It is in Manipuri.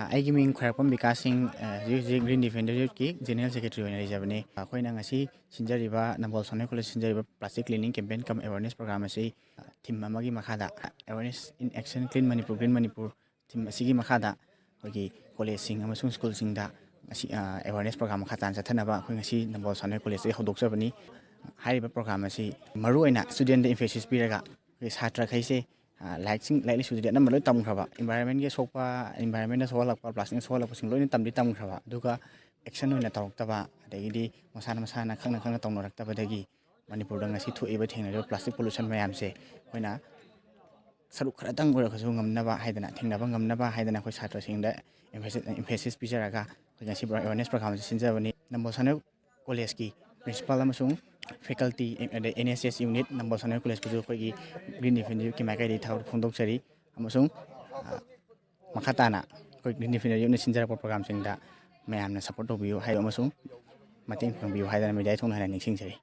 ꯑꯩꯒꯤ ꯃꯤꯡ ꯈ꯭ꯋꯥꯏꯔꯥꯛꯄꯝ ꯕꯤꯀꯥꯁ ꯁꯤꯡ ꯍꯧꯖꯤꯛ ꯒ꯭ꯔꯤꯟ ꯗꯤꯐꯦꯟꯗꯔ ꯌꯨꯠꯀꯤ ꯖꯦꯅꯔꯦꯜ ꯁꯦꯀ꯭ꯔꯦꯇꯔꯤ ꯑꯣꯏꯅ ꯂꯩꯖꯕꯅꯤ ꯑꯩꯈꯣꯏꯅ ꯉꯁꯤ ꯁꯤꯟꯖꯔꯤꯕ ꯅꯝꯕꯣꯜ ꯁꯥꯟꯅ ꯀꯣꯂꯦꯖ ꯁꯤꯟꯖꯔꯤꯕ ꯄ꯭ꯂꯥꯁꯇꯤꯛ ꯀ꯭ꯂꯤꯅꯤꯡ ꯀꯦꯝꯄꯦꯟ ꯀꯝ ꯑꯦꯋꯥꯔꯅꯦꯁ ꯄ꯭ꯔꯣꯒ꯭ꯔꯥꯝ ꯑꯁꯤ ꯊꯤꯝ ꯑꯃꯒꯤ ꯃꯈꯥꯗ ꯑꯦꯋꯥꯔꯅꯦꯁ ꯏꯟ ꯑꯦꯛꯁꯟ ꯀ꯭ꯂꯤꯟ ꯃꯅꯤꯄꯨꯔ ꯊꯤꯝ ꯑꯁꯤꯒꯤ ꯃꯈꯥꯗ ꯑꯩꯈꯣꯏꯒꯤ ꯀꯣꯂꯦꯖꯁꯤꯡ ꯑꯃꯁꯨꯡ ꯁ꯭ꯀꯨꯜꯁꯤꯡꯗ ꯉꯁꯤ ꯑꯦꯋꯥꯔꯅꯦꯁ ꯄ꯭ꯔꯣꯒ꯭ꯔꯥꯝ ꯃꯈꯥ ꯇꯥꯅ ꯆꯠꯊꯅꯕ ꯑꯩꯈꯣꯏ ꯉꯁꯤ ꯅꯝꯕꯣꯜ ꯁꯥꯟꯅ ꯀꯣꯂꯦꯖꯇꯒꯤ ꯍꯧꯗꯣꯛꯆꯕꯅꯤ ꯍꯥꯏꯔꯤꯕ ꯄ꯭ꯔꯣꯒ꯭ꯔꯥꯝ ꯑꯁꯤ ꯃꯔꯨꯑꯣꯏꯅ ꯁ꯭ꯇꯨꯗꯦꯟꯗ ꯏꯝꯐꯦꯁꯤꯁ ꯄꯤꯔꯒ ꯑꯩꯈꯣꯏ ꯁꯥꯇ꯭ꯔꯈꯩꯁꯦ ꯂꯥꯏꯔꯤꯛ ꯂꯥꯏꯁꯨꯗꯤ ꯑꯅꯝꯕ ꯂꯣꯏ ꯇꯝꯈ꯭ꯔꯕ ꯏꯟꯚꯥꯏꯔꯟꯃꯦꯟꯒꯤ ꯑꯁꯣꯛꯄ ꯏꯟꯚꯥꯏꯔꯟꯃꯦꯟꯗ ꯁꯣꯛꯍꯜꯂꯛꯄ ꯄ꯭ꯂꯥꯁꯇꯤꯛꯅ ꯁꯣꯛꯍꯜꯂꯛꯄꯁꯤꯡ ꯂꯣꯏꯅ ꯇꯝꯈ꯭ꯔꯕ ꯑꯗꯨꯒ ꯑꯦꯛꯁꯟ ꯑꯣꯏꯅ ꯇꯧꯔꯛꯇꯕ ꯑꯗꯒꯤꯗꯤ ꯃꯁꯥꯅ ꯈꯪꯅ ꯇꯧꯅꯔꯛꯇꯕꯗꯒꯤ ꯃꯅꯤꯄꯨꯔꯗ ꯉꯁꯤ ꯊꯣꯛꯏꯕ ꯊꯦꯡꯅꯔꯤꯕ ꯄ꯭ꯂꯥꯁꯇꯤꯛ ꯄꯣꯂꯨꯁꯟ ꯃꯌꯥꯝꯁꯦ ꯑꯩꯈꯣꯏꯅ ꯁꯔꯨꯛ ꯈꯔꯇꯪ ꯑꯣꯏꯔꯒꯁꯨ ꯉꯝꯅꯕ ꯍꯥꯏꯗꯅ ꯊꯦꯡꯅꯕ ꯉꯝꯅꯕ ꯍꯥꯏꯗꯅ ꯑꯩꯈꯣꯏ ꯁꯥꯇ꯭ꯔꯁꯤꯡꯗ ꯏꯝꯐꯦꯁꯤꯁ ꯄꯤꯖꯔꯒ ꯑꯩꯈꯣꯏ ꯉꯁꯤ ꯑꯦꯋꯥꯔꯅꯦꯁ ꯄ꯭ꯔꯣꯒ꯭ꯔꯥꯝ ꯑꯁꯤ ꯁꯤꯟꯖꯕꯅꯤ ꯅꯝꯕꯣꯜ ꯁꯥꯟꯅ ꯀꯣꯂꯦꯖꯀꯤ ꯄ꯭ꯔꯤꯟꯁꯤꯄꯥꯜ ꯑꯃꯁꯨꯡ ꯐꯦꯀꯜꯇꯤ ꯑꯗꯩ NSS ꯌꯨꯅꯤꯠ ꯅꯝꯕꯣꯜ ꯁꯥꯟꯅ ꯀꯣꯂꯦꯖꯄꯨꯁꯨ ꯑꯩꯈꯣꯏꯒꯤ ꯒ꯭ꯔꯤꯟ ꯗꯤꯐꯦꯟꯗꯔ ꯃꯥꯏꯀꯩꯗꯒꯤ ꯊꯥꯒꯠꯄ ꯐꯣꯡꯗꯣꯛꯆꯔꯤ ꯑꯃꯁꯨꯡ ꯃꯈꯥ ꯇꯥꯅ ꯑꯩꯈꯣꯏ ꯒ꯭ꯔꯤꯟ ꯗꯤꯐꯦꯟꯗꯔ ꯌꯨꯠꯅ ꯁꯤꯟꯖꯔꯛꯄ ꯄ꯭ꯔꯣꯒ꯭ꯔꯥꯝꯁꯤꯡꯗ ꯃꯌꯥꯝꯅ ꯁꯄꯣꯔꯠ ꯇꯧꯕꯤꯌꯨ ꯍꯥꯏꯕ ꯑꯃꯁꯨꯡ ꯃꯇꯦꯡ ꯄꯥꯡꯕꯤꯌꯨ ꯍꯥꯏꯗꯅ ꯃꯤꯗꯤꯌꯥ ꯊꯣꯛꯅ ꯍꯥꯏꯅ ꯅꯤꯡꯁꯤꯡꯖꯔꯤ